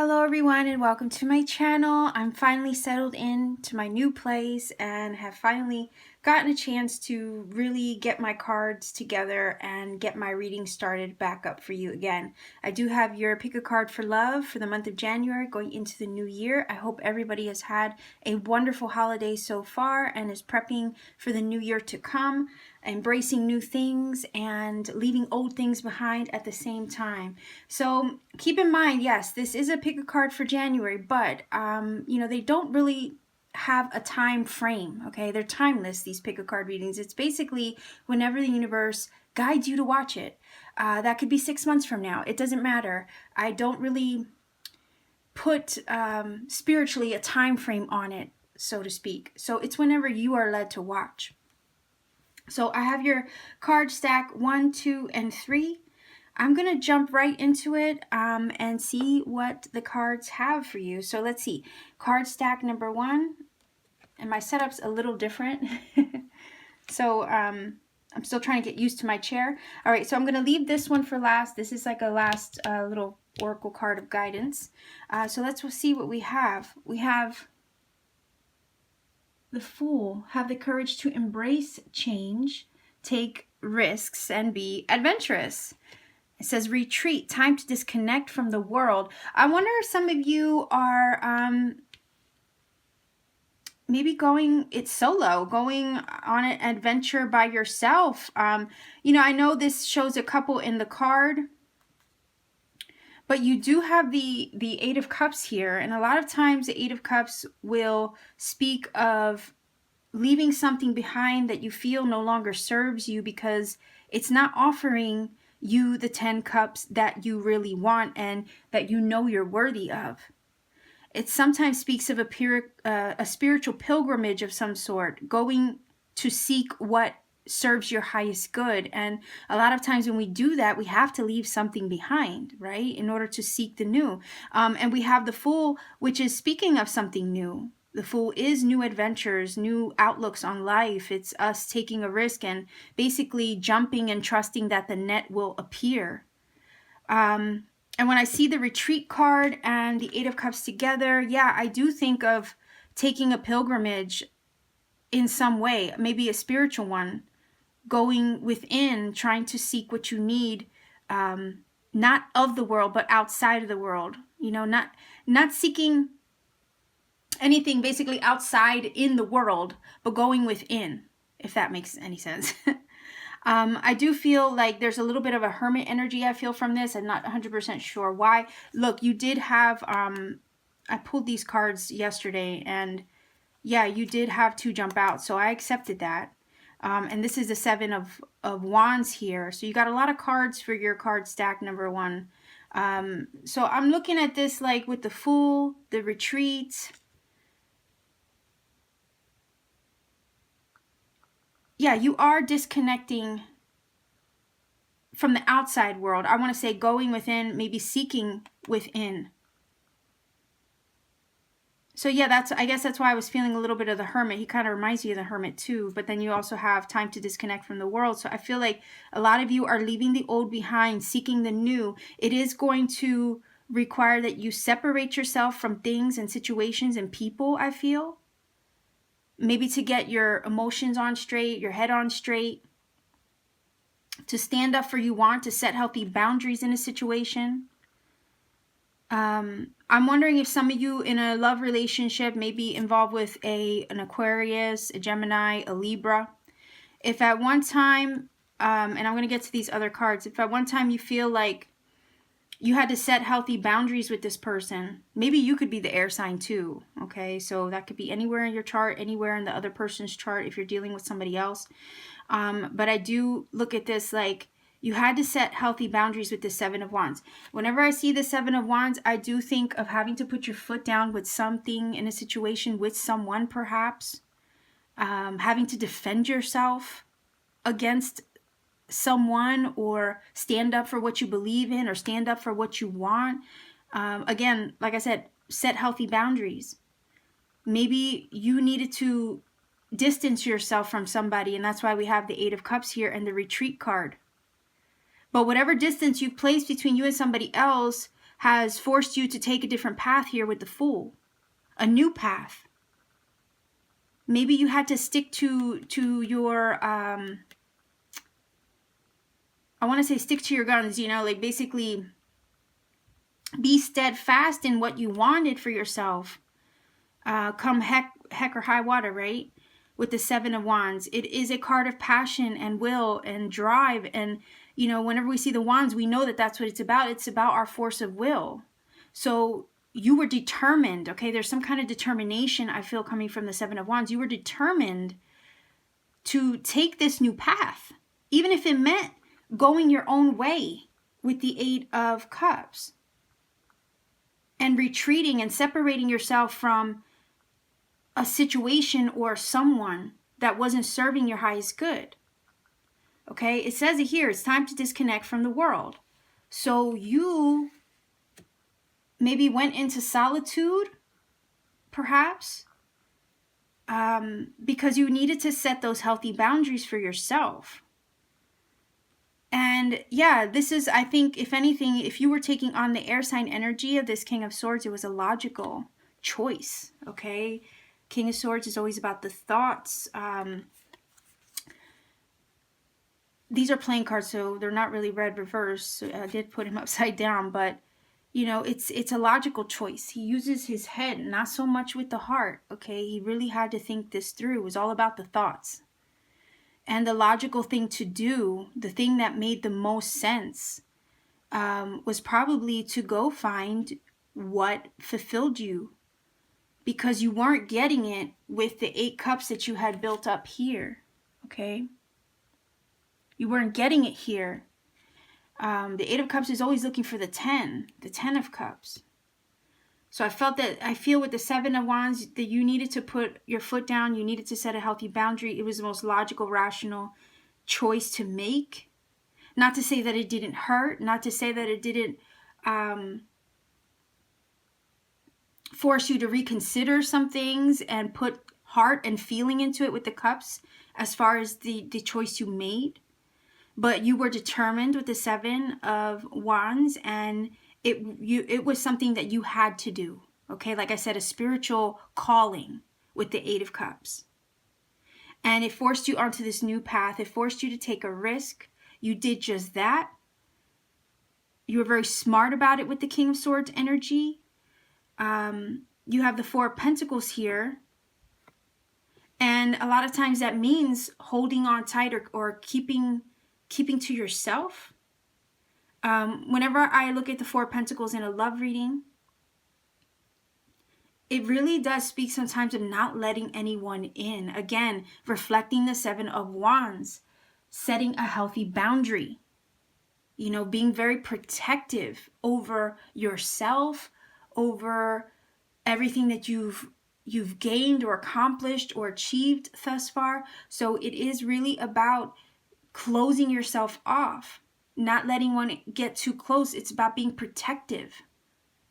Hello everyone and welcome to my channel. I'm finally settled in to my new place and have finally gotten a chance to really get my cards together and get my reading started back up for you again. I do have your pick a card for love for the month of January going into the new year. I hope everybody has had a wonderful holiday so far and is prepping for the new year to come, embracing new things and leaving old things behind at the same time. So keep in mind, yes, this is a pick a card for January, but they don't really have a time frame. Okay, they're timeless, these pick a card readings. It's basically whenever the universe guides you to watch it. That could be 6 months from now. It doesn't matter. I don't really put spiritually a time frame on it, so to speak. So it's whenever you are led to watch. So I have your card stack 1, 2, and 3. I'm going to jump right into it and see what the cards have for you. So let's see. Card stack number 1. And my setup's a little different. So I'm still trying to get used to my chair. All right, so I'm going to leave this one for last. This is like a last little oracle card of guidance. So let's see what we have. We have the Fool. Have the courage to embrace change, take risks, and be adventurous. It says retreat, time to disconnect from the world. I wonder if some of you are maybe going it solo, going on an adventure by yourself. I know this shows a couple in the card, but you do have the Eight of Cups here. And a lot of times the Eight of Cups will speak of leaving something behind that you feel no longer serves you because it's not offering you the 10 cups that you really want and that you know you're worthy of. It sometimes speaks of a spiritual pilgrimage of some sort, going to seek what serves your highest good. And a lot of times when we do that, we have to leave something behind, right, in order to seek the new. And we have the Fool, which is speaking of something new. The Fool is new adventures, new outlooks on life. It's us taking a risk and basically jumping and trusting that the net will appear. And when I see the Retreat card and the Eight of Cups together, yeah, I do think of taking a pilgrimage in some way, maybe a spiritual one, going within, trying to seek what you need, not of the world, but outside of the world. Not seeking anything basically outside in the world, but going within, if that makes any sense. I do feel like there's a little bit of a hermit energy I feel from this. I'm not 100% sure why. Look, you did have, I pulled these cards yesterday, and yeah, you did have 2 jump out, so I accepted that. And this is the 7 of Wands here. So you got a lot of cards for your card stack number 1. So I'm looking at this like with the Fool, the Retreat. Yeah, you are disconnecting from the outside world. I want to say going within, maybe seeking within. So yeah, I guess that's why I was feeling a little bit of the Hermit. He kind of reminds me of the Hermit too, but then you also have time to disconnect from the world. So I feel like a lot of you are leaving the old behind, seeking the new. It is going to require that you separate yourself from things and situations and people, I feel. Maybe to get your emotions on straight, your head on straight, to stand up for you want, to set healthy boundaries in a situation. I'm wondering if some of you in a love relationship may be involved with an Aquarius, a Gemini, a Libra. If at one time, and I'm going to get to these other cards, if at one time you feel like you had to set healthy boundaries with this person, maybe you could be the air sign too, okay? So that could be anywhere in your chart, anywhere in the other person's chart if you're dealing with somebody else. But I do look at this like you had to set healthy boundaries with the 7 of Wands. Whenever I see the 7 of Wands, I do think of having to put your foot down with something in a situation with someone perhaps. Having to defend yourself against someone or stand up for what you believe in or stand up for what you want. Again, like I said, set healthy boundaries. Maybe you needed to distance yourself from somebody, and that's why we have the Eight of Cups here and the Retreat card. But whatever distance you've placed between you and somebody else, has forced you to take a different path here with the Fool, a new path. Maybe you had to stick to your, I want to say stick to your guns, you know, like basically be steadfast in what you wanted for yourself. Come heck or high water, right? With the Seven of Wands, it is a card of passion and will and drive. And, you know, whenever we see the wands, we know that that's what it's about. It's about our force of will. So you were determined, okay? There's some kind of determination I feel coming from the Seven of Wands. You were determined to take this new path, even if it meant going your own way with the Eight of Cups and retreating and separating yourself from a situation or someone that wasn't serving your highest good. Okay, it says it here, it's time to disconnect from the world. So you maybe went into solitude, perhaps, because you needed to set those healthy boundaries for yourself. And yeah, this is, I think, if anything, if you were taking on the air sign energy of this King of Swords, it was a logical choice, okay? King of Swords is always about the thoughts. These are playing cards, so they're not really read reverse. So I did put him upside down, but you know, it's a logical choice. He uses his head, not so much with the heart, okay? He really had to think this through. It was all about the thoughts. And the logical thing to do, the thing that made the most sense, was probably to go find what fulfilled you, because you weren't getting it with the 8 cups that you had built up here, okay? You weren't getting it here. The 8 of Cups is always looking for the 10 of Cups. So I feel with the 7 of Wands that you needed to put your foot down. You needed to set a healthy boundary. It was the most logical, rational choice to make. Not to say that it didn't hurt. Not to say that it didn't force you to reconsider some things and put heart and feeling into it with the cups as far as the choice you made. But you were determined with the 7 of Wands, and it was something that you had to do. Okay, like I said, a spiritual calling with the 8 of Cups. And it forced you onto this new path. It forced you to take a risk. You did just that. You were very smart about it with the King of Swords energy. You have the 4 of Pentacles here. And a lot of times that means holding on tight or keeping to yourself. Whenever I look at the 4 of Pentacles in a love reading, it really does speak sometimes of not letting anyone in. Again, reflecting the 7 of Wands, setting a healthy boundary. You know, being very protective over yourself, over everything that you've gained or accomplished or achieved thus far. So it is really about closing yourself off, not letting one get too close. It's about being protective.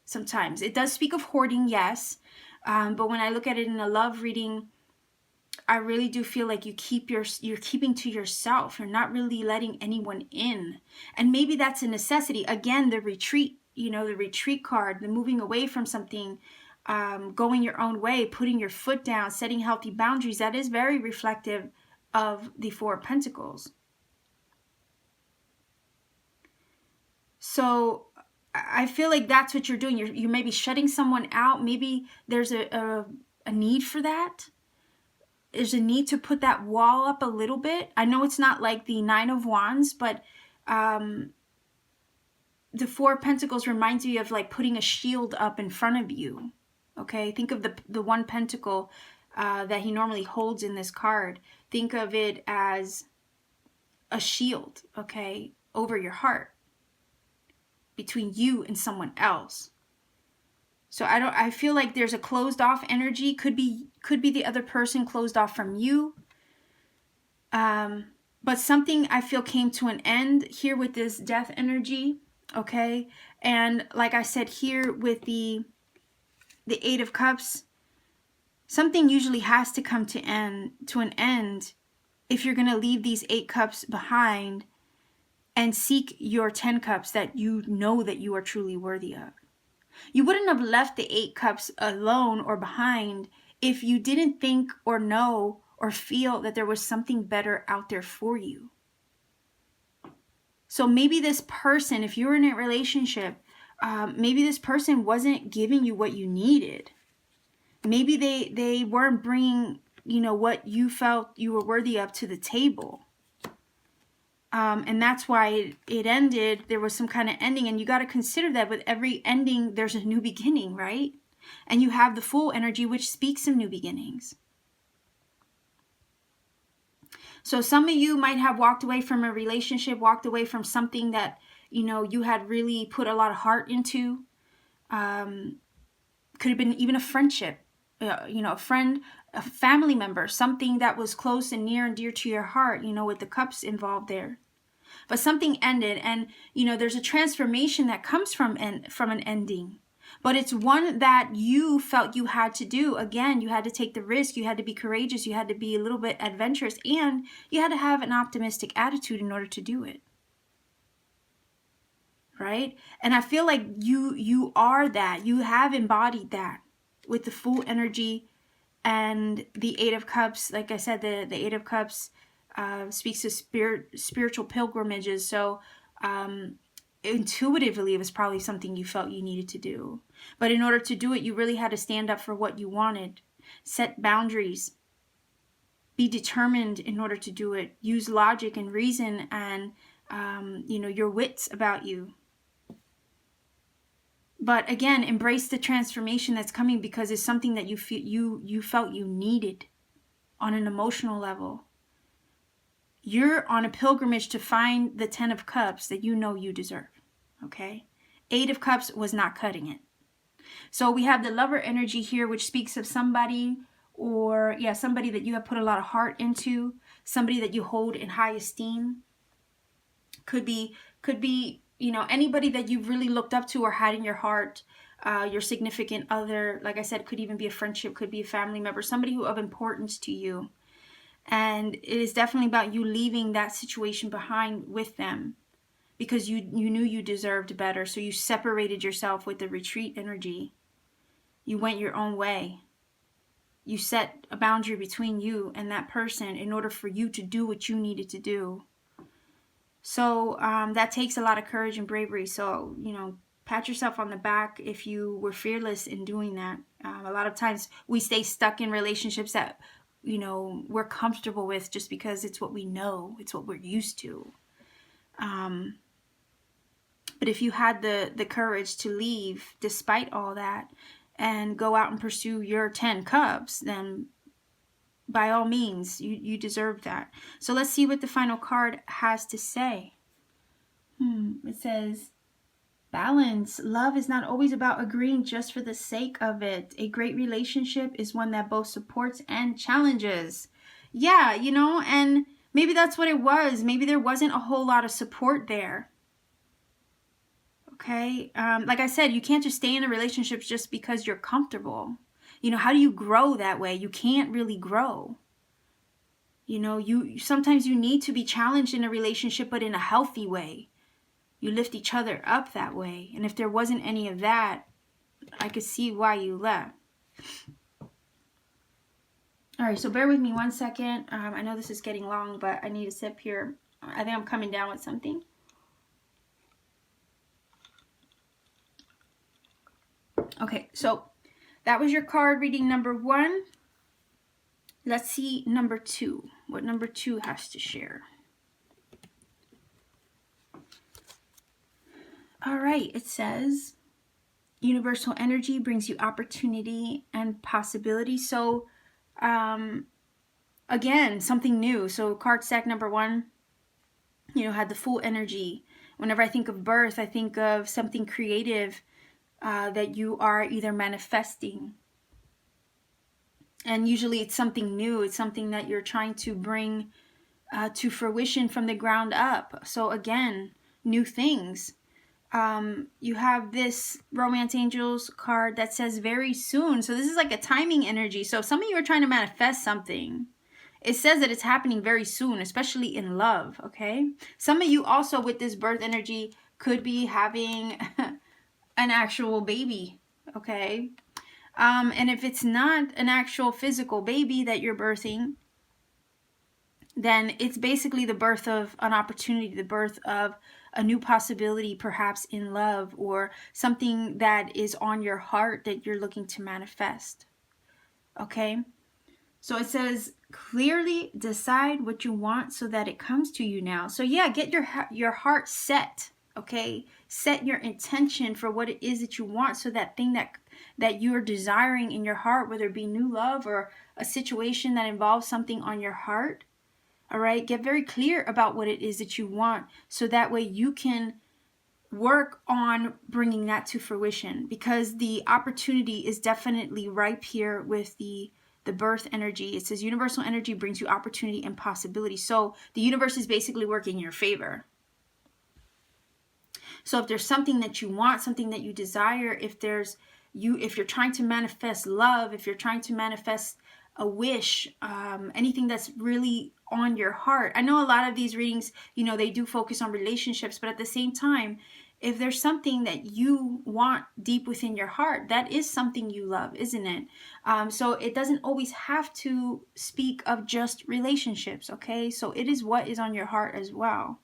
Sometimes it does speak of hoarding, yes, but when I look at it in a love reading, I really do feel like you're keeping to yourself. You're not really letting anyone in. And maybe that's a necessity. Again, the retreat, you know, the retreat card, the moving away from something, going your own way, putting your foot down, setting healthy boundaries, that is very reflective of the 4 of Pentacles. So I feel like that's what you're doing. You may be shutting someone out. Maybe there's a need for that. There's a need to put that wall up a little bit. I know it's not like the 9 of Wands, but the 4 of Pentacles reminds me of like putting a shield up in front of you. Okay, think of the 1 pentacle that he normally holds in this card. Think of it as a shield, okay, over your heart, between you and someone else. So I feel like there's a closed off energy. Could be the other person closed off from you. But something I feel came to an end here with this death energy. Okay. And like I said here with the 8 of Cups, something usually has to come to an end if you're going to leave these 8 cups behind and seek your 10 cups that you know that you are truly worthy of. You wouldn't have left the 8 cups alone or behind if you didn't think or know or feel that there was something better out there for you. So maybe this person, if you're in a relationship, maybe this person wasn't giving you what you needed. Maybe they weren't bringing, what you felt you were worthy of to the table. And that's why it ended. There was some kind of ending, and you got to consider that with every ending, there's a new beginning, right? And you have the full energy, which speaks of new beginnings. So some of you might have walked away from a relationship, walked away from something that, you had really put a lot of heart into. Could have been even a friendship, a friend, a family member, something that was close and near and dear to your heart, with the cups involved there. But something ended, and, there's a transformation that comes from an ending. But it's one that you felt you had to do. Again, you had to take the risk. You had to be courageous. You had to be a little bit adventurous. And you had to have an optimistic attitude in order to do it. Right? And I feel like you are that. You have embodied that with the full energy. And the 8 of Cups, like I said, the 8 of Cups speaks to spiritual pilgrimages. So intuitively, it was probably something you felt you needed to do. But in order to do it, you really had to stand up for what you wanted, set boundaries, be determined in order to do it, use logic and reason and, your wits about you. But again, embrace the transformation that's coming, because it's something that you felt you needed on an emotional level. You're on a pilgrimage to find the 10 of Cups that you know you deserve, okay? 8 of Cups was not cutting it. So we have the Lover energy here, which speaks of somebody somebody that you have put a lot of heart into, somebody that you hold in high esteem. Could be, anybody that you've really looked up to or had in your heart, your significant other. Like I said, could even be a friendship, could be a family member, somebody who of importance to you. And it is definitely about you leaving that situation behind with them, because you knew you deserved better. So you separated yourself with the retreat energy. You went your own way. You set a boundary between you and that person in order for you to do what you needed to do. So that takes a lot of courage and bravery. So, pat yourself on the back if you were fearless in doing that. A lot of times we stay stuck in relationships that we're comfortable with just because it's what we know, it's what we're used to. But if you had the courage to leave despite all that and go out and pursue your 10 cups, then by all means, you deserve that. So let's see what the final card has to say. It says, balance. Love is not always about agreeing just for the sake of it. A great relationship is one that both supports and challenges. Yeah, and maybe that's what it was. Maybe there wasn't a whole lot of support there. Okay? Like I said, you can't just stay in a relationship just because you're comfortable. How do you grow that way? You can't really grow. Sometimes you need to be challenged in a relationship, but in a healthy way. You lift each other up that way. And if there wasn't any of that, I could see why you left. All right, so bear with me 1 second. I know this is getting long, but I need a sip here. I think I'm coming down with something. Okay, so that was your card reading number 1. Let's see number 2. What number 2 has to share. All right, it says, universal energy brings you opportunity and possibility. So, again, something new. So card stack number 1, had the full energy. Whenever I think of birth, I think of something creative that you are either manifesting. And usually it's something new. It's something that you're trying to bring to fruition from the ground up. So again, new things. You have this Romance Angels card that says very soon. So this is like a timing energy. So if some of you are trying to manifest something, it says that it's happening very soon, especially in love, okay? Some of you also with this birth energy could be having an actual baby, okay? And if it's not an actual physical baby that you're birthing, then it's basically the birth of an opportunity, the birth of a new possibility, perhaps in love, or something that is on your heart that you're looking to manifest. Okay? So it says, clearly decide what you want so that it comes to you now. So yeah, get your heart set, okay? Set your intention for what it is that you want, so that thing that you are desiring in your heart, whether it be new love or a situation that involves something on your heart, all right? Get very clear about what it is that you want, so that way you can work on bringing that to fruition, because the opportunity is definitely ripe here with the birth energy. It says universal energy brings you opportunity and possibility. So the universe is basically working in your favor. So if there's something that you want, something that you desire, if you're trying to manifest love, if you're trying to manifest a wish, anything that's really on your heart. I know a lot of these readings, they do focus on relationships, but at the same time, if there's something that you want deep within your heart, that is something you love, isn't it? So it doesn't always have to speak of just relationships, okay? So it is what is on your heart as well.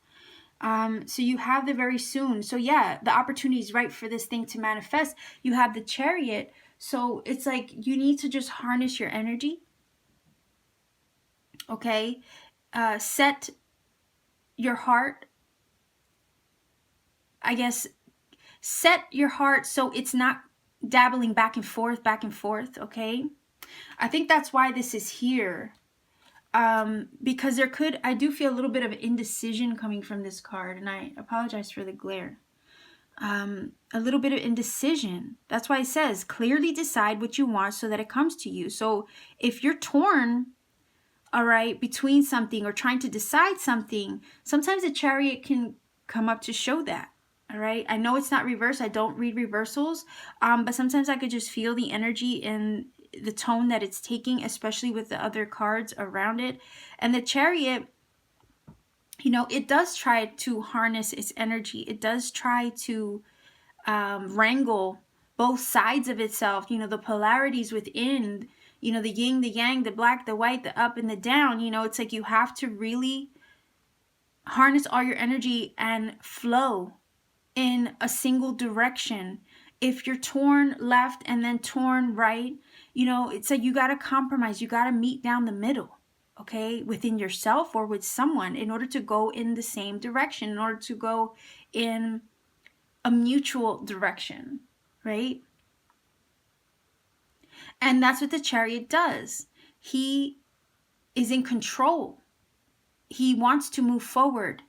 So you have the very soon. So yeah, the opportunity is right for this thing to manifest. You have the Chariot. So it's like you need to just harness your energy. Okay? Set your heart. I guess set your heart so it's not dabbling back and forth, okay? I think that's why this is here. Because I do feel a little bit of indecision coming from this card, and I apologize for the glare. A little bit of indecision. That's why it says, clearly decide what you want so that it comes to you. So if you're torn, all right, between something or trying to decide something, sometimes the Chariot can come up to show that. All right. I know it's not reverse. I don't read reversals. But sometimes I could just feel the energy and the tone that it's taking, especially with the other cards around it. And the Chariot, it does try to harness its energy. It does try to wrangle both sides of itself, the polarities within, the yin, the yang, the black, the white, the up and the down. It's like you have to really harness all your energy and flow in a single direction. If you're torn left and then torn right, it's like you got to compromise. You got to meet down the middle, okay, within yourself or with someone in order to go in the same direction, in order to go in a mutual direction, right? And that's what the Chariot does. He is in control. He wants to move forward.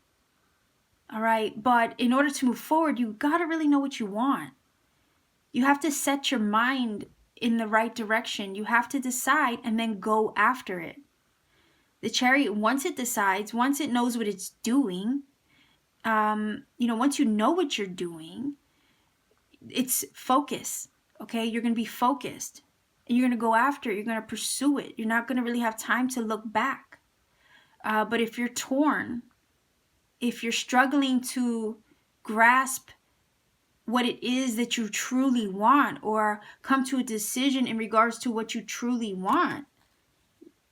All right. But in order to move forward, you got to really know what you want. You have to set your mind in the right direction. You have to decide and then go after it. The Chariot, once it decides, once it knows what it's doing, once you know what you're doing, it's focus. Okay. You're going to be focused and you're going to go after it. You're going to pursue it. You're not going to really have time to look back. But if you're torn, if you're struggling to grasp what it is that you truly want or come to a decision in regards to what you truly want,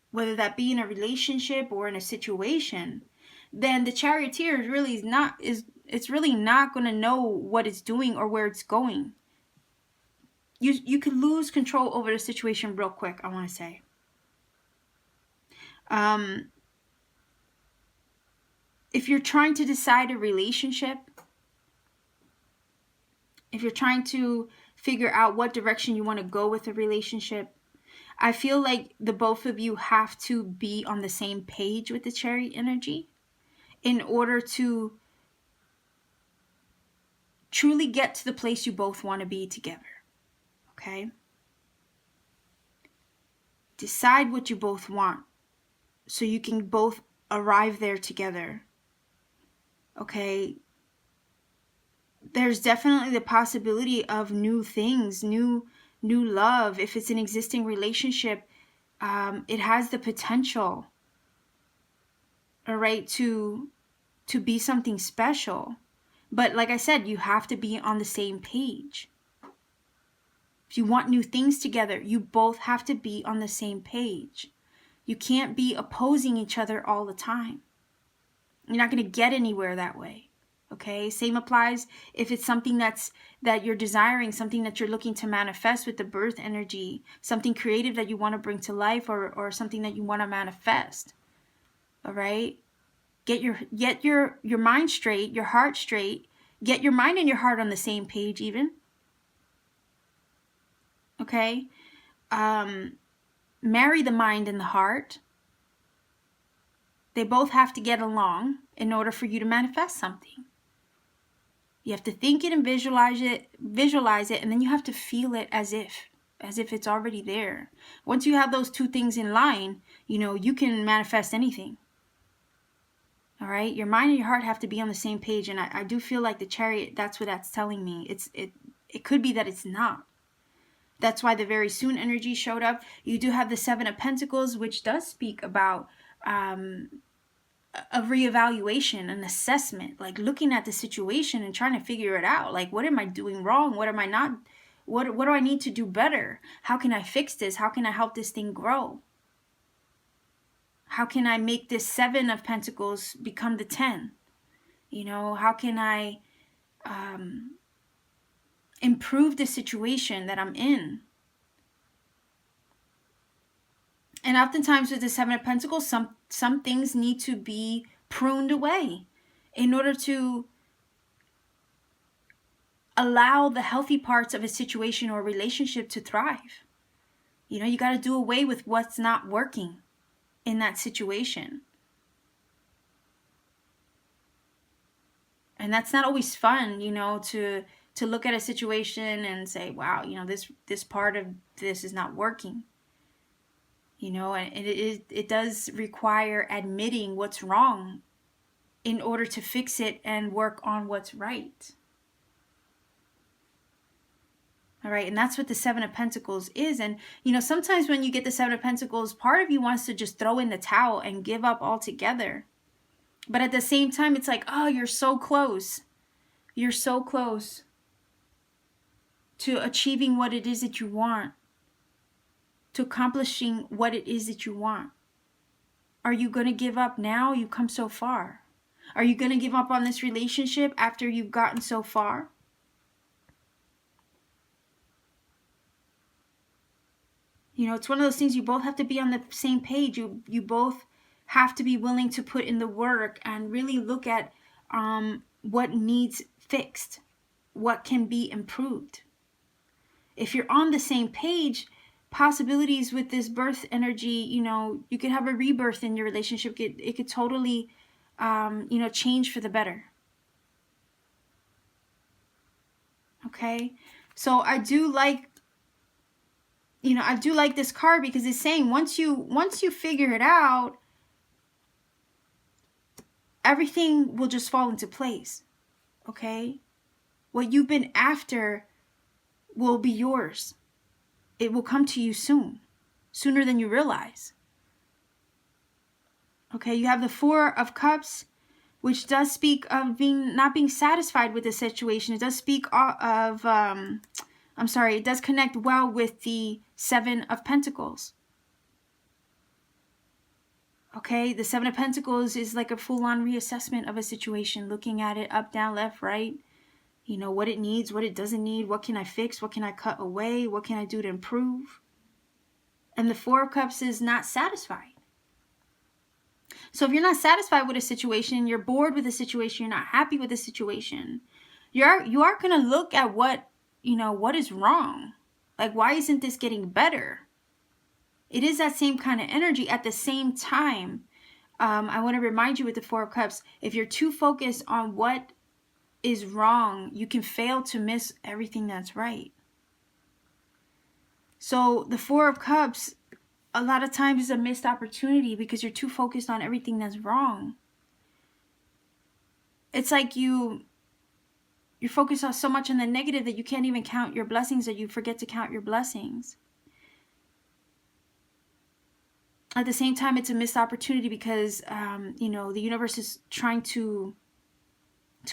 whether that be in a relationship or in a situation, then the Charioteer it's really not going to know what it's doing or where it's going. You could lose control over the situation real quick, I want to say. If you're trying to decide a relationship, if you're trying to figure out what direction you want to go with a relationship, I feel like the both of you have to be on the same page with the Chariot energy in order to truly get to the place you both want to be together. Okay? Decide what you both want so you can both arrive there together. Okay? There's definitely the possibility of new things, new love. If it's an existing relationship, it has the potential all right, to be something special. But like I said, you have to be on the same page. If you want new things together, you both have to be on the same page. You can't be opposing each other all the time. You're not going to get anywhere that way. Okay? Same applies if it's something that you're desiring, something that you're looking to manifest with the birth energy, something creative that you want to bring to life, or something that you want to manifest. All right? Get your mind straight, your heart straight. Get your mind and your heart on the same page even. Okay? Marry the mind and the heart. They both have to get along in order for you to manifest something. You have to think it and visualize it, and then you have to feel it as if it's already there. Once you have those two things in line, you can manifest anything. All right? Your mind and your heart have to be on the same page, and I do feel like the Chariot, that's what that's telling me. It could be that it's not. That's why the very soon energy showed up. You do have the Seven of Pentacles, which does speak about a reevaluation, an assessment, like looking at the situation and trying to figure it out. Like, what am I doing wrong? What am I not? What do I need to do better? How can I fix this? How can I help this thing grow? How can I make this Seven of Pentacles become the 10? How can I improve the situation that I'm in? And oftentimes with the Seven of Pentacles, some things need to be pruned away in order to allow the healthy parts of a situation or relationship to thrive. You got to do away with what's not working in that situation. And that's not always fun, to look at a situation and say, wow, this part of this is not working. And it does require admitting what's wrong in order to fix it and work on what's right. All right, and that's what the Seven of Pentacles is. And, sometimes when you get the Seven of Pentacles, part of you wants to just throw in the towel and give up altogether. But at the same time, it's like, oh, you're so close. You're so close to achieving what it is that you want, to accomplishing what it is that you want. Are you going to give up now? You've come so far. Are you going to give up on this relationship after you've gotten so far? It's one of those things, you both have to be on the same page. You both have to be willing to put in the work and really look at what needs fixed, what can be improved. If you're on the same page, possibilities with this birth energy, you could have a rebirth in your relationship. It could totally, change for the better. Okay? So I do like this card because it's saying once you figure it out, everything will just fall into place. Okay? What you've been after will be yours. It will come to you sooner than you realize. Okay, you have the Four of Cups, which does speak of not being satisfied with the situation. It does speak of, it does connect well with the Seven of Pentacles. Okay, the Seven of Pentacles is like a full-on reassessment of a situation, looking at it up, down, left, right. What it needs, what it doesn't need, what can I fix, what can I cut away, what can I do to improve? And the Four of Cups is not satisfied. So if you're not satisfied with a situation, you're bored with a situation, you're not happy with a situation, you are going to look at what is wrong. Like, why isn't this getting better? It is that same kind of energy. At the same time, I want to remind you with the Four of Cups, if you're too focused on what is wrong, you can fail to miss everything that's right. So the Four of Cups, a lot of times, is a missed opportunity because you're too focused on everything that's wrong. It's like you're focused on so much on the negative that you can't even count your blessings, or you forget to count your blessings. at the same time, it's a missed opportunity because, you know, the universe is trying to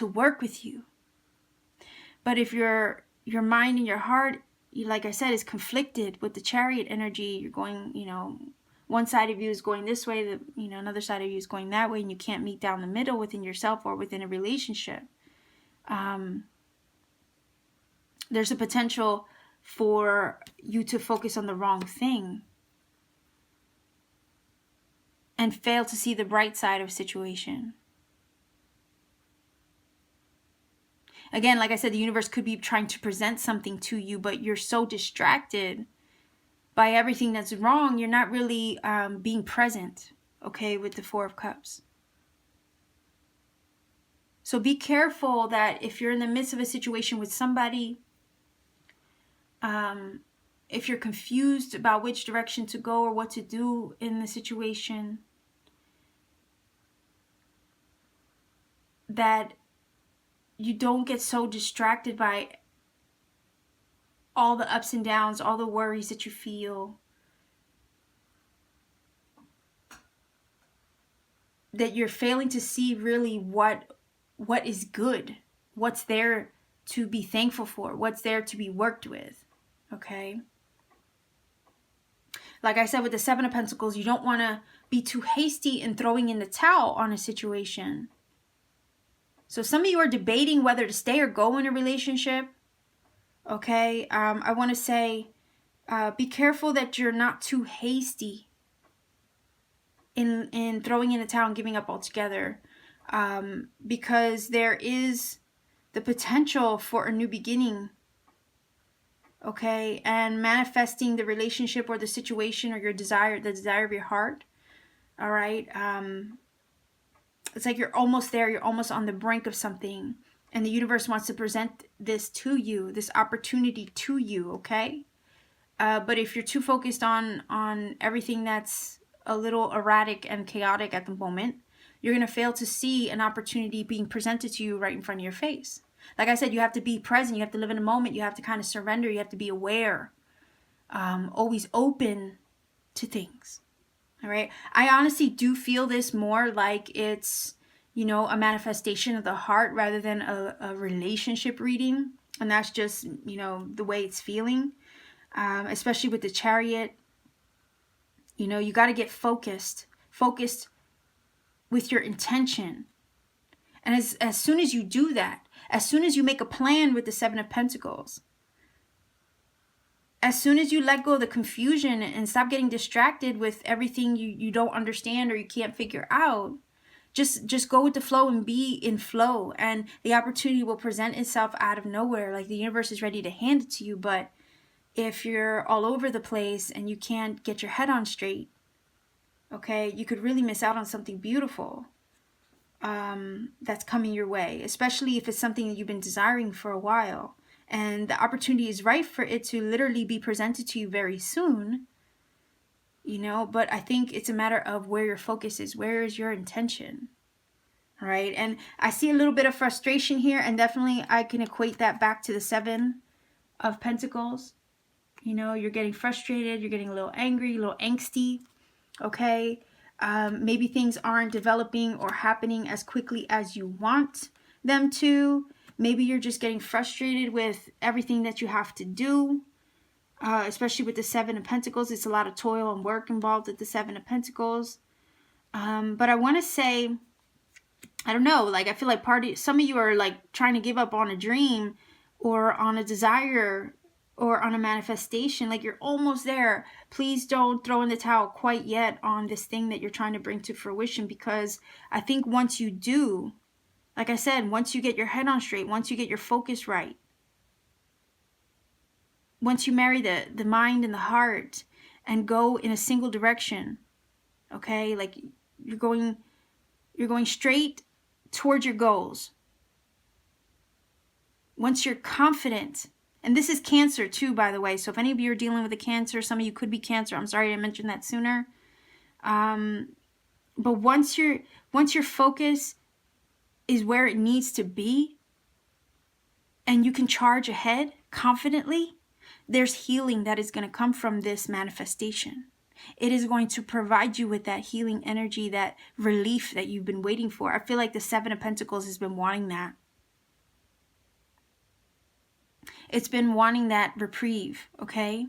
work with you. But if your mind and your heart, like I said, is conflicted with the Chariot energy, you're going, you know, one side of you is going this way, you know, another side of you is going that way, and you can't meet down the middle within yourself or within a relationship. There's a potential for you to focus on the wrong thing and fail to see the bright side of a situation. Again, like I said, the universe could be trying to present something to you, but you're so distracted by everything that's wrong, you're not really being present, okay, with the Four of Cups. So be careful that if you're in the midst of a situation with somebody, if you're confused about which direction to go or what to do in the situation, that you don't get so distracted by all the ups and downs, all the worries that you feel, that you're failing to see really what is good, what's there to be thankful for, what's there to be worked with, okay? Like I said, with the Seven of Pentacles, you don't want to be too hasty in throwing in the towel on a situation. So some of you are debating whether to stay or go in a relationship, okay? I want to say, be careful that you're not too hasty in throwing in the towel and giving up altogether, because there is the potential for a new beginning, okay, and manifesting the relationship or the situation or your desire, the desire of your heart. All right, it's like you're almost there, you're almost on the brink of something, and the universe wants to present this to you, this opportunity to you, okay? But if you're too focused on everything that's a little erratic and chaotic at the moment, you're going to fail to see an opportunity being presented to you right in front of your face. Like I said, you have to be present. You have to live in a moment. You have to kind of surrender. You have to be aware, always open to things. All right. I honestly do feel this more like it's, you know, a manifestation of the heart rather than a relationship reading. And that's just, you know, the way it's feeling, especially with the Chariot. You know, you got to get focused with your intention. And as soon as you do that, as soon as you make a plan with the Seven of Pentacles, as soon as you let go of the confusion and stop getting distracted with everything you don't understand or you can't figure out, just go with the flow and be in flow, and the opportunity will present itself out of nowhere. Like the universe is ready to hand it to you. But if you're all over the place and you can't get your head on straight, okay, you could really miss out on something beautiful that's coming your way, especially if it's something that you've been desiring for a while and the opportunity is right for it to literally be presented to you very soon, you know. But I think it's a matter of where your focus is. Where is your intention? All right. And I see a little bit of frustration here, and definitely I can equate that back to the Seven of Pentacles. You know, you're getting frustrated, you're getting a little angry, a little angsty, okay? Maybe things aren't developing or happening as quickly as you want them to. Maybe you're just getting frustrated with everything that you have to do, especially with the Seven of Pentacles. It's a lot of toil and work involved with the Seven of Pentacles. But I want to say, I don't know, like I feel like some of you are like trying to give up on a dream or on a desire or on a manifestation. Like you're almost there. Please don't throw in the towel quite yet on this thing that you're trying to bring to fruition, because I think once you do, like I said, once you get your head on straight, once you get your focus right, once you marry the mind and the heart and go in a single direction, okay, like you're going straight towards your goals. Once you're confident. And this is Cancer too, by the way. So if any of you are dealing with a Cancer, some of you could be Cancer. I'm sorry I didn't mention that sooner. But once your focus is where it needs to be, and you can charge ahead confidently, there's healing that is going to come from this manifestation. It is going to provide you with that healing energy, that relief that you've been waiting for. I feel like the Seven of Pentacles has been wanting that. It's been wanting that reprieve, okay?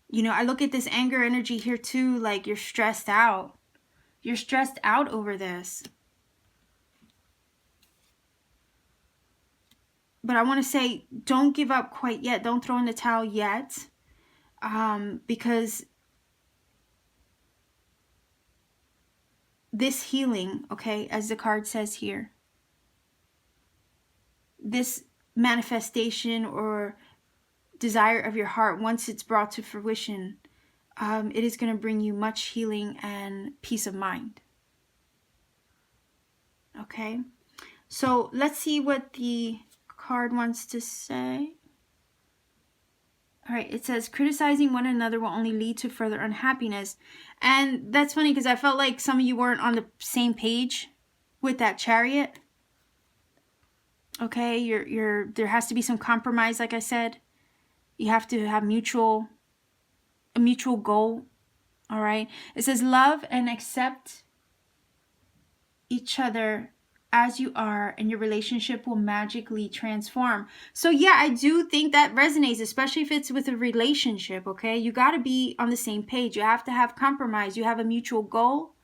You know, I look at this anger energy here too, like you're stressed out. You're stressed out over this. But I want to say, don't give up quite yet. Don't throw in the towel yet. Because this healing, okay, as the card says here, this manifestation or desire of your heart, once it's brought to fruition, it is going to bring you much healing and peace of mind. Okay, so let's see what the card wants to say. All right, it says, criticizing one another will only lead to further unhappiness. And that's funny because I felt like some of you weren't on the same page with that Chariot. Okay, there has to be some compromise, like I said. You have to have a mutual goal. All right. It says, love and accept each other as you are, and your relationship will magically transform. So yeah, I do think that resonates, especially if it's with a relationship, okay? You got to be on the same page. You have to have compromise. You have a mutual goal.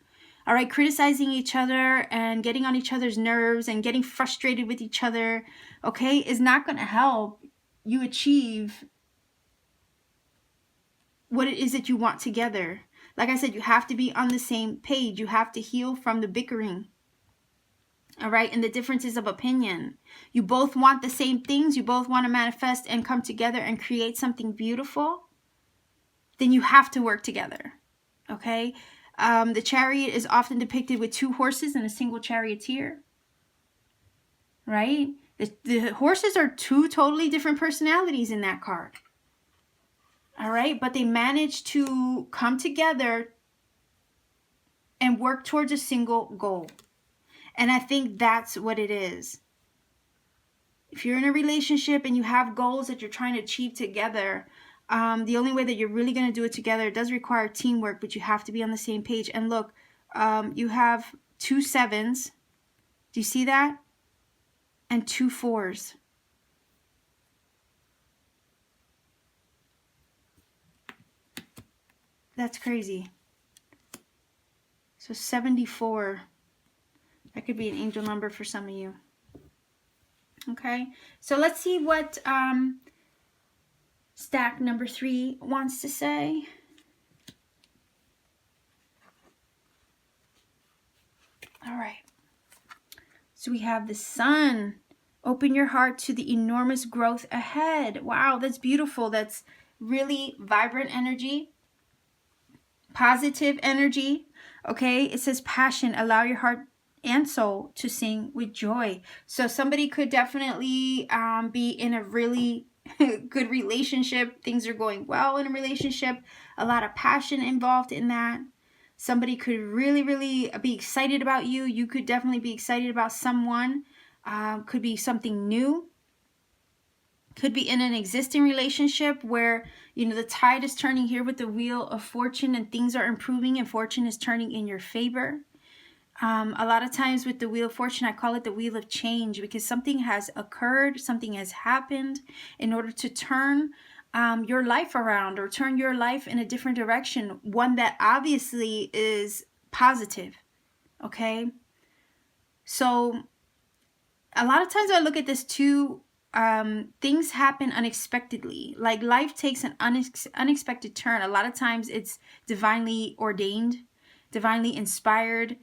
All right, criticizing each other and getting on each other's nerves and getting frustrated with each other, okay, is not going to help you achieve what it is that you want together. Like I said, you have to be on the same page. You have to heal from the bickering. All right, and the differences of opinion. You both want the same things. You both want to manifest and come together and create something beautiful. Then you have to work together. Okay, the Chariot is often depicted with two horses and a single charioteer. Right, the horses are two totally different personalities in that card. All right, but they manage to come together and work towards a single goal. And I think that's what it is. If you're in a relationship and you have goals that you're trying to achieve together, the only way that you're really going to do it together, it does require teamwork, but you have to be on the same page. And look, you have 2 7s. Do you see that? And 2 4s. That's crazy. So 74. That could be an angel number for some of you. Okay, so let's see what stack number 3 wants to say. All right. So we have the Sun. Open your heart to the enormous growth ahead. Wow, that's beautiful. That's really vibrant energy. Positive energy. Okay, it says passion. Allow your heart and soul to sing with joy. So somebody could definitely be in a really good relationship. Things are going well in a relationship. A lot of passion involved in that. Somebody could really, really be excited about you. You could definitely be excited about someone. Could be something new. Could be in an existing relationship where, you know, the tide is turning here with the Wheel of Fortune and things are improving and fortune is turning in your favor. A lot of times with the Wheel of Fortune, I call it the Wheel of Change because something has occurred, something has happened in order to turn your life around or turn your life in a different direction. One that obviously is positive, okay? So a lot of times I look at this too, things happen unexpectedly. Like life takes an unexpected turn. A lot of times it's divinely ordained, divinely inspired.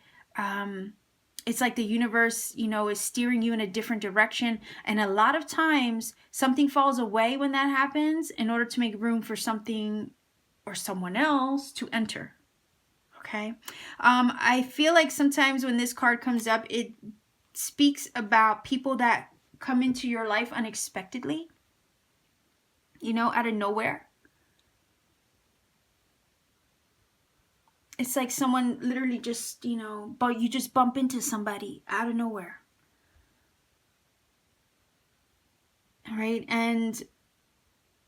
It's like the universe, you know, is steering you in a different direction. And a lot of times something falls away when that happens in order to make room for something or someone else to enter. Okay. I feel like sometimes when this card comes up, it speaks about people that come into your life unexpectedly, you know, out of nowhere. It's like someone literally just, you know, but you just bump into somebody out of nowhere. All right. And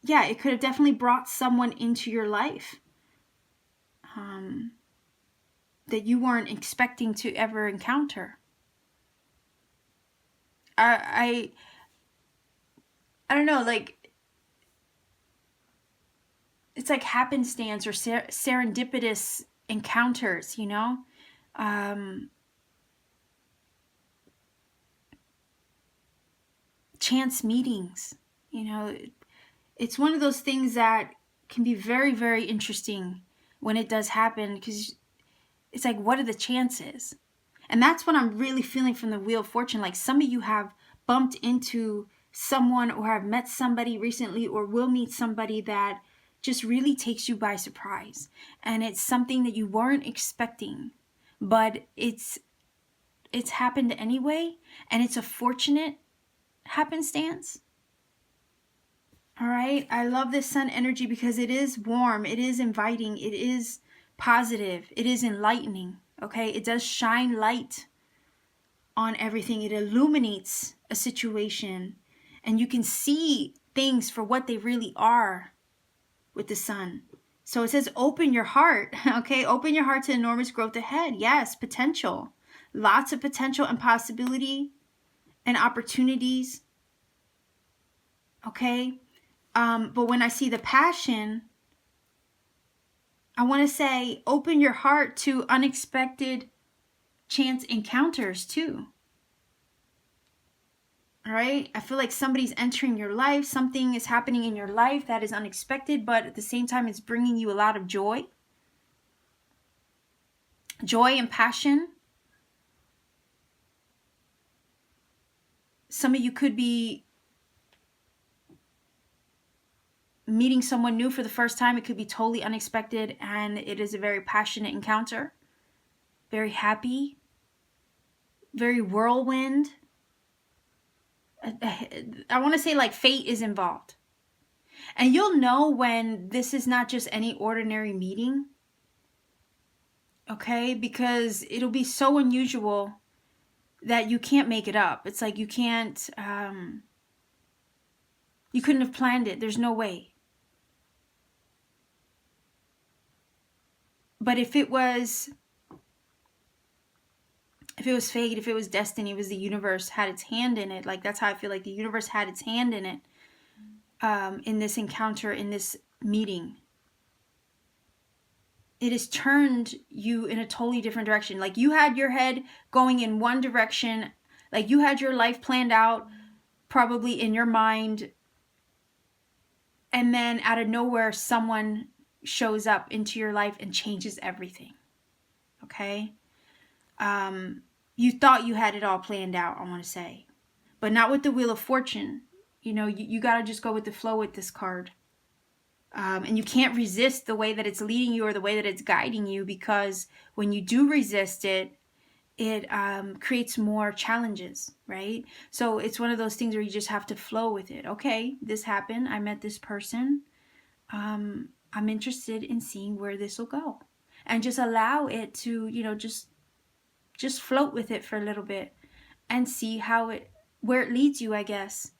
yeah, it could have definitely brought someone into your life that you weren't expecting to ever encounter. I don't know, like, it's like happenstance or serendipitous encounters, you know? Chance meetings, you know? It's one of those things that can be very, very interesting when it does happen, because it's like, what are the chances? And that's what I'm really feeling from the Wheel of Fortune. Like, some of you have bumped into someone or have met somebody recently or will meet somebody that just really takes you by surprise. And it's something that you weren't expecting, but it's happened anyway, and it's a fortunate happenstance. All right. I love this sun energy because it is warm, it is inviting, it is positive, it is enlightening. Okay. It does shine light on everything, it illuminates a situation, and you can see things for what they really are with the sun. So it says, open your heart. Okay. Open your heart to enormous growth ahead. Yes. Potential. Lots of potential and possibility and opportunities. Okay. But when I see the passion, I want to say open your heart to unexpected chance encounters too. All right. I feel like somebody's entering your life. Something is happening in your life that is unexpected, but at the same time, it's bringing you a lot of joy. Joy and passion. Some of you could be meeting someone new for the first time. It could be totally unexpected, and it is a very passionate encounter. Very happy. Very whirlwind. I want to say like fate is involved. And you'll know when this is not just any ordinary meeting. Okay? Because it'll be so unusual that you can't make it up. It's like you can't, you couldn't have planned it. There's no way. But if it was fate, if it was destiny, it was the universe had its hand in it. Like, that's how I feel like the universe had its hand in it, in this encounter, in this meeting. It has turned you in a totally different direction. Like, you had your head going in one direction. Like, you had your life planned out, probably in your mind. And then out of nowhere, someone shows up into your life and changes everything. Okay? You thought you had it all planned out, I want to say. But not with the Wheel of Fortune. You know, you got to just go with the flow with this card. And you can't resist the way that it's leading you or the way that it's guiding you, because when you do resist it, it creates more challenges, right? So it's one of those things where you just have to flow with it. Okay, this happened. I met this person. I'm interested in seeing where this will go. And just allow it to, you know, just float with it for a little bit and see where it leads you, I guess.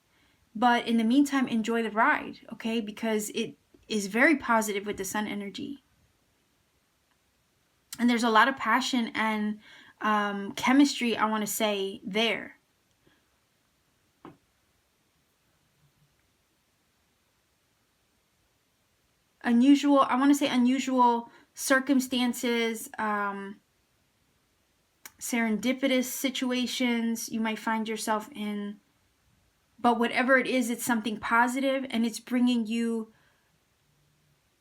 But in the meantime, enjoy the ride, okay? Because it is very positive with the sun energy. And there's a lot of passion and chemistry, I want to say, there. Unusual circumstances, serendipitous situations you might find yourself in. But whatever it is, it's something positive, and it's bringing you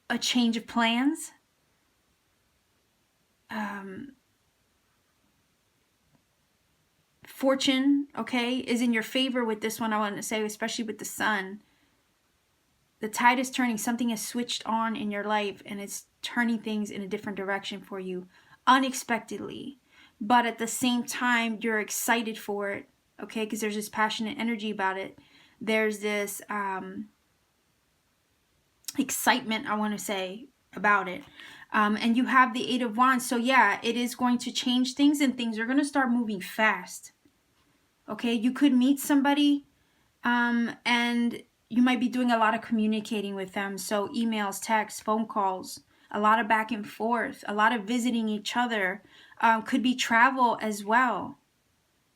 a change of plans. Fortune, okay, is in your favor with this one, I want to say, especially with the sun. The tide is turning. Something has switched on in your life, and it's turning things in a different direction for you unexpectedly. But at the same time, you're excited for it, okay, because there's this passionate energy about it. There's this excitement, I want to say, about it. And you have the Eight of Wands. So yeah, it is going to change things, and things are going to start moving fast. Okay, you could meet somebody and you might be doing a lot of communicating with them. So emails, texts, phone calls, a lot of back and forth, a lot of visiting each other. Could be travel as well.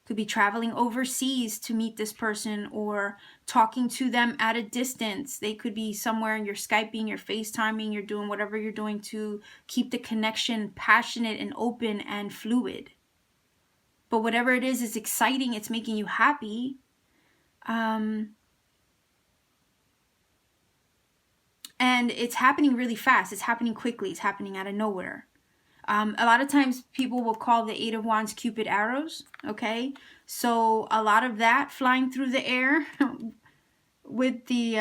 Could be traveling overseas to meet this person, or talking to them at a distance. They could be somewhere and you're Skyping, you're FaceTiming, you're doing whatever you're doing to keep the connection passionate and open and fluid. But whatever it is exciting, it's making you happy. And it's happening really fast. It's happening quickly. It's happening out of nowhere. A lot of times people will call the Eight of Wands Cupid arrows, okay? So a lot of that flying through the air with the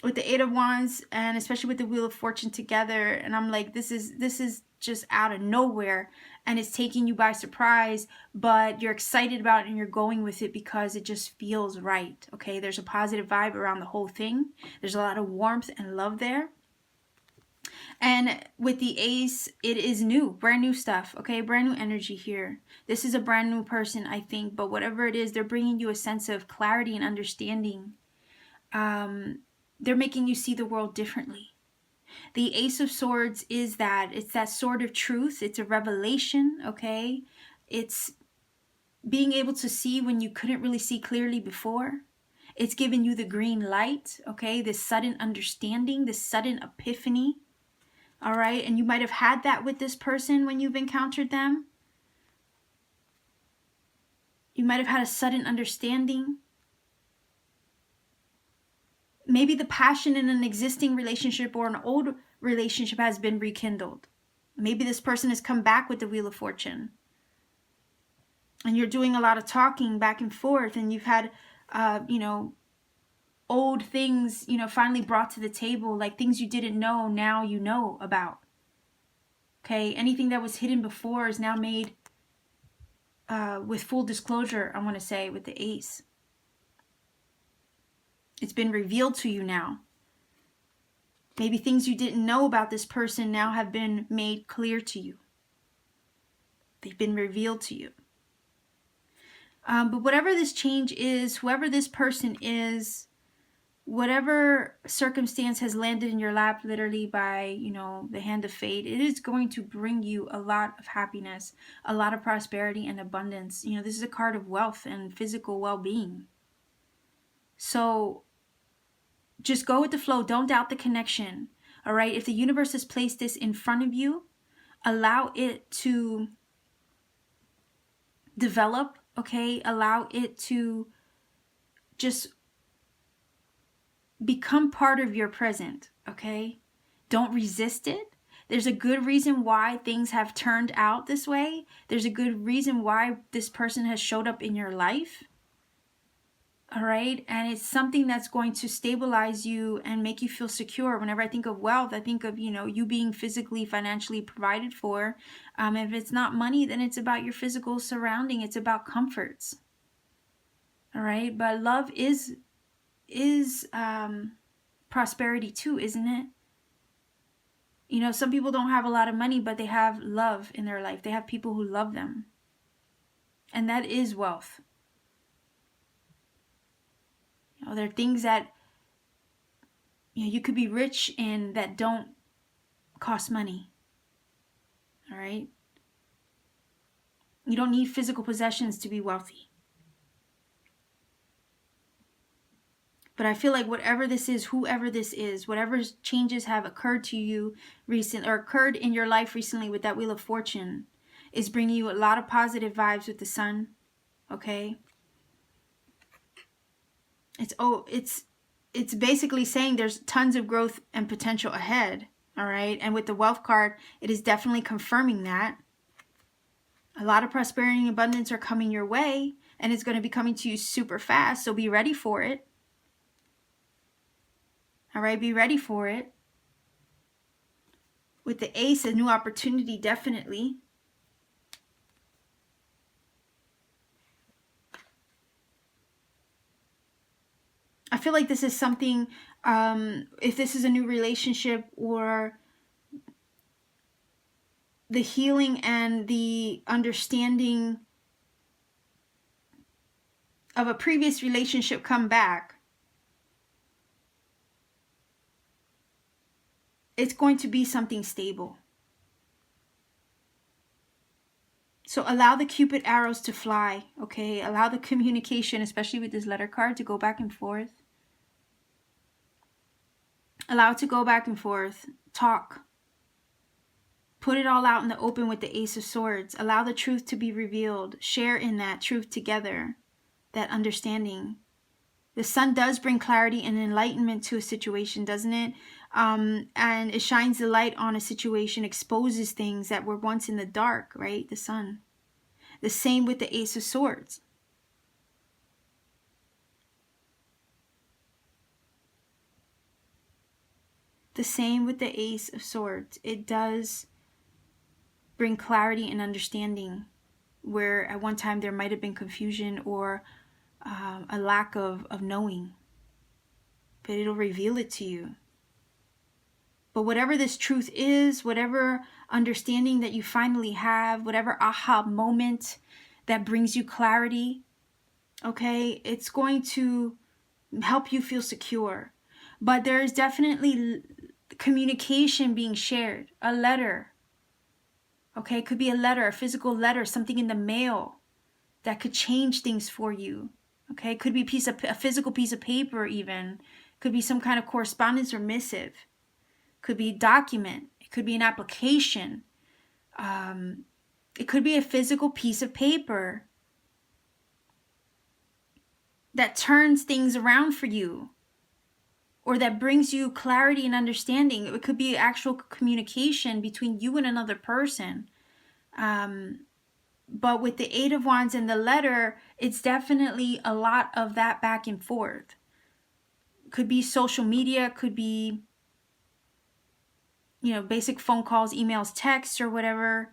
Eight of Wands, and especially with the Wheel of Fortune together. And I'm like, this is just out of nowhere, and it's taking you by surprise, but you're excited about it and you're going with it because it just feels right, okay? There's a positive vibe around the whole thing. There's a lot of warmth and love there. And with the Ace, it is new, brand new stuff, okay? Brand new energy here. This is a brand new person, I think, but whatever it is, they're bringing you a sense of clarity and understanding. They're making you see the world differently. The Ace of Swords is that. It's that sword of truth. It's a revelation, okay? It's being able to see when you couldn't really see clearly before. It's giving you the green light, okay? This sudden understanding, this sudden epiphany. All right, and you might have had that with this person when you've encountered them. You might have had a sudden understanding. Maybe the passion in an existing relationship or an old relationship has been rekindled. Maybe this person has come back with the Wheel of Fortune. And you're doing a lot of talking back and forth, and you've had, old things, finally brought to the table, like things you didn't know, now you know about. Okay, anything that was hidden before is now made with full disclosure, I want to say, with the Ace. It's been revealed to you now. Maybe things you didn't know about this person now have been made clear to you. They've been revealed to you. But whatever this change is, whoever this person is, whatever circumstance has landed in your lap literally by, the hand of fate, it is going to bring you a lot of happiness, a lot of prosperity and abundance. This is a card of wealth and physical well-being. So just go with the flow. Don't doubt the connection. All right. If the universe has placed this in front of you, allow it to develop. Okay. Allow it to just become part of your present. Okay. Don't resist it. There's a good reason why things have turned out this way. There's a good reason why this person has showed up in your life. All right. And it's something that's going to stabilize you and make you feel secure. Whenever I think of wealth, I think of, you being physically, financially provided for. If it's not money, then it's about your physical surrounding. It's about comforts. All right. But love is prosperity too, isn't it? Some people don't have a lot of money, but they have love in their life. They have people who love them. And that is wealth. There are things that you could be rich in that don't cost money. All right? You don't need physical possessions to be wealthy. But I feel like whatever this is, whoever this is, whatever changes have occurred to you recently or occurred in your life recently with that Wheel of Fortune is bringing you a lot of positive vibes with the Sun. Okay? It's basically saying there's tons of growth and potential ahead. All right. And with the Wealth card, it is definitely confirming that. A lot of prosperity and abundance are coming your way, and it's going to be coming to you super fast. So be ready for it. All right. Be ready for it. With the Ace, a new opportunity, definitely. I feel like this is something, if this is a new relationship or the healing and the understanding of a previous relationship come back, it's going to be something stable. So allow the Cupid arrows to fly, okay? Allow the communication, especially with this letter card, to go back and forth. Allow it to go back and forth. Talk. Put it all out in the open with the Ace of Swords. Allow the truth to be revealed. Share in that truth together, that understanding. The sun does bring clarity and enlightenment to a situation, doesn't it? And it shines the light on a situation, exposes things that were once in the dark, right? The sun. The same with the Ace of Swords. The same with the Ace of Swords. It does bring clarity and understanding where at one time there might have been confusion or a lack of knowing. But it'll reveal it to you. But whatever this truth is, whatever understanding that you finally have, whatever aha moment that brings you clarity, okay, it's going to help you feel secure. But there is definitely communication being shared, a letter. Okay, it could be a letter, a physical letter, something in the mail that could change things for you. Okay, it could be a physical piece of paper even. It could be some kind of correspondence or missive. It could be a document. It could be an application. It could be a physical piece of paper that turns things around for you or that brings you clarity and understanding. It could be actual communication between you and another person. But with the Eight of Wands and the letter, it's definitely a lot of that back and forth. Could be social media, could be, basic phone calls, emails, texts, or whatever.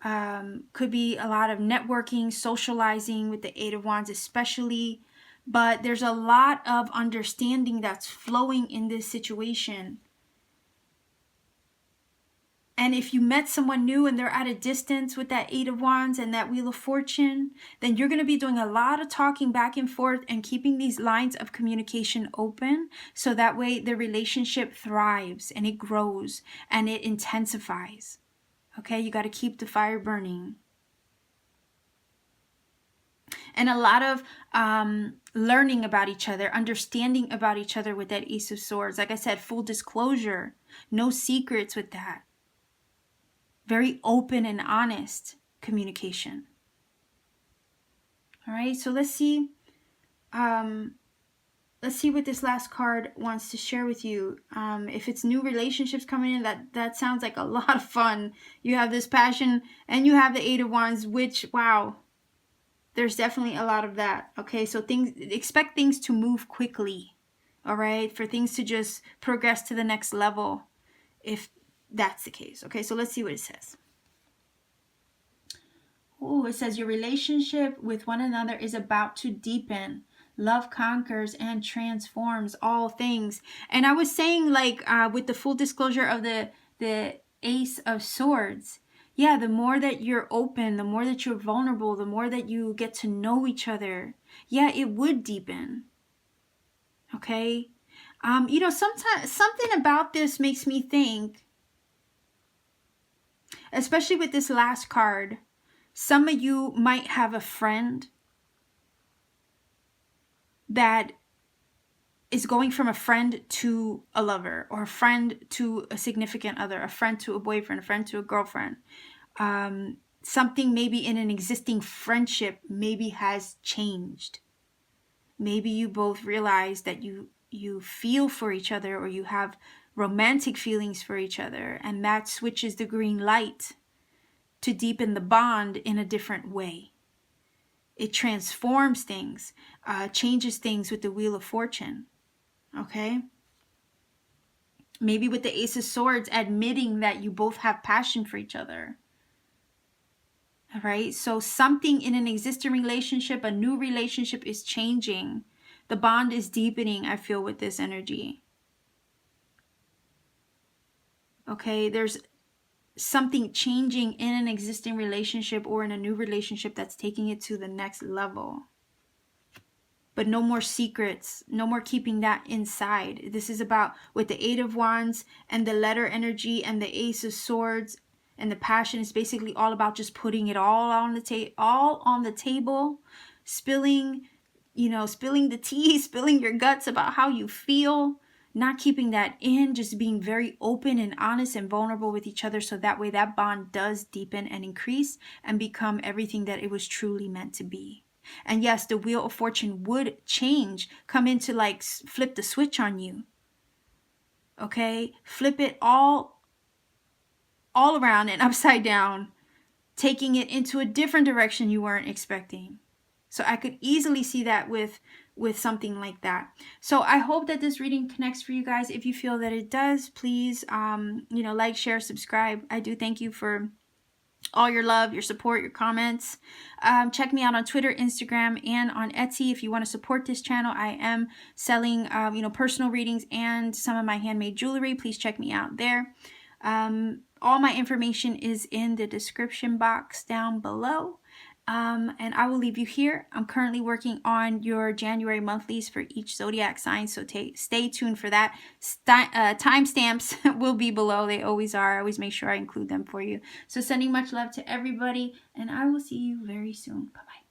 Could be a lot of networking, socializing with the Eight of Wands especially. But there's a lot of understanding that's flowing in this situation. And if you met someone new and they're at a distance with that Eight of Wands and that Wheel of Fortune, then you're going to be doing a lot of talking back and forth and keeping these lines of communication open. So that way the relationship thrives and it grows and it intensifies. Okay, you got to keep the fire burning. And a lot of learning about each other, understanding about each other with that Ace of Swords. Like I said, full disclosure, no secrets with that. Very open and honest communication. All right, so let's see. Let's see what this last card wants to share with you. If it's new relationships coming in, that sounds like a lot of fun. You have this passion and you have the Eight of Wands, which, wow, there's definitely a lot of that. Okay, so expect things to move quickly. All right, for things to just progress to the next level, if that's the case. Okay, so let's see what it says. Oh, it says your relationship with one another is about to deepen. Love conquers and transforms all things. And I was saying, like, with the full disclosure of the Ace of Swords, yeah, the more that you're open, the more that you're vulnerable, the more that you get to know each other, yeah, it would deepen. Okay? Sometimes something about this makes me think, especially with this last card, some of you might have a friend that is going from a friend to a lover, or a friend to a significant other, a friend to a boyfriend, a friend to a girlfriend. Something maybe in an existing friendship maybe has changed. Maybe you both realize that you feel for each other, or you have romantic feelings for each other, and that switches the green light to deepen the bond in a different way. It transforms things, changes things with the Wheel of Fortune. Okay? Maybe with the Ace of Swords, admitting that you both have passion for each other. All right? So something in an existing relationship, a new relationship is changing. The bond is deepening, I feel, with this energy. Okay? There's something changing in an existing relationship or in a new relationship that's taking it to the next level. but no more secrets, no more keeping that inside. This is about, with the Eight of Wands and the letter energy and the Ace of Swords and the passion, is basically all about just putting it all on the table, spilling, spilling the tea, spilling your guts about how you feel, not keeping that in, just being very open and honest and vulnerable with each other, so that way that bond does deepen and increase and become everything that it was truly meant to be. And yes, the Wheel of Fortune would change, come into like flip the switch on you. Okay, flip it all around and upside down, taking it into a different direction you weren't expecting. So I could easily see that with something like that. So I hope that this reading connects for you guys. If you feel that it does, please like, share, subscribe. I do thank you for all your love, your support, your comments. Check me out on Twitter, Instagram, and on Etsy if you want to support this channel. I am selling personal readings and some of my handmade jewelry. Please check me out there. All my information is in the description box down below. And I will leave you here. I'm currently working on your January monthlies for each zodiac sign, so stay tuned for that. Timestamps will be below. They always are. I always make sure I include them for you. So sending much love to everybody, and I will see you very soon. Bye-bye.